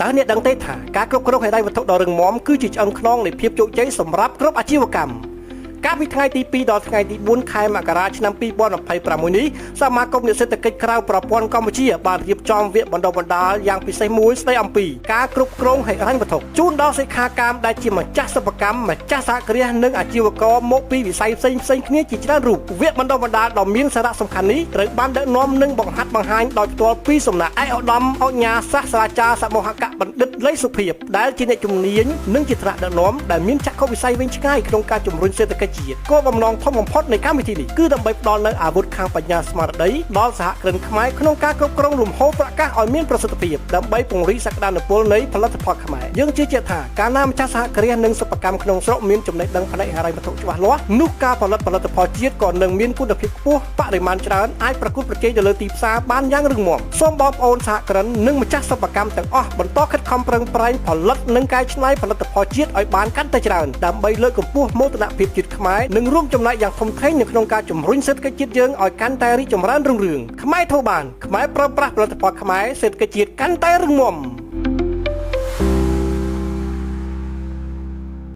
តើអ្នកដឹងទេថាការគ្រប់គ្រងហិរញ្ញវត្ថុដ៏រឹងមាំគឺជាឆ្អឹងខ្នងនៃភាពជោគជ័យសម្រាប់គ្រប់អាជីវកម្មកាលពីថ្ងៃទី2ដល់ថ្ងៃទី4ខែមករាឆ្នាំ2026នេះសមាគមនិស្សិតសេដ្ឋកិច្ចក្រៅប្រព័ន្ធកម្ពុជាបានរៀបចំវគ្គបណ្ដុះបណ្ដាលយ៉ាងពិសេសមួយស្ដីអំពីការគ្រប់គ្រងហិរញ្ញវត្ថុជូនដល់សិក្ខាកាមដែលជាម្ចាស់សិប្បកម្មម្ចាស់សហគ្រាសនិងអាជីវករមកពីវិស័យផ្សេងៗគ្នាជាច្រើនរូបវគ្គបណ្ដុះបណ្ដាលដ៏មានសារៈសំខាន់នេះត្រូវបានដឹកនាំនិងបង្ហាត់បង្ហាញដោយផ្ទាល់ពីសំណាក់ឯកឧត្តមអញ្ញាសាស្ត្រាចារ្យសមូហកបណ្ឌិតលីសុភាពដែលជាអ្នកជំនាញនិងជាថ្នាក់ដឹកនាំដែលមានចក្ខុវិស័យវែងឆ្ងាយក្នុងការជំរុញសេដ្ឋកិច្ចជាតិគោលបំណងធំបំផុតនៃកម្មវិធីនេះគឺដើម្បីផ្ដល់នូវអាវុធខាងបញ្ញាស្មារតីដល់សហគ្រិនខ្មែរក្នុងការគ្រប់គ្រងលំហូរប្រាក់កាសឲ្យមានប្រសិទ្ធភាពដើម្បីពង្រីកសក្តានុពលនៃផលិតផលខ្មែរយើងជឿជាក់ថាកាលណាម្ចាស់សហគ្រាសនិងសិប្បកម្មក្នុងស្រុកមានចំណេះដឹងផ្នែកហិរញ្ញវត្ថុច្បាស់លាស់នោះការផលិតផលជាតិក៏នឹងមានគុណភាពខ្ពស់បរិមាណច្រើនអាចប្រកួតប្រជែងទៅលើទីផ្សារបានយ៉ាងរឹងមាំសូមបងប្អូនសហគ្រិននិងម្ចាស់សិប្បកម្មទាំងអស់បន្តខិតខំប្រឹងប្រែងផលិតនិងកែច្នៃផលិតផលជាតិឲ្យបានកាន់តែច្រើនដើម្បីលើកកម្ពស់មោទនភាពជាតិខ្មែរនិងរួមចំណែកយ៉ាងធំធេងនៅក្នុងការជំរុញសេដ្ឋកិច្ចជាតិយើងឲ្យកាន់តែរីកចម្រើនរុងរឿងខ្មែរធូរបានខ្មែរប្រើប្រាស់ផលិតផលខ្មែរសេដ្ឋកិច្ចជាតិកាន់តែរឹងមាំ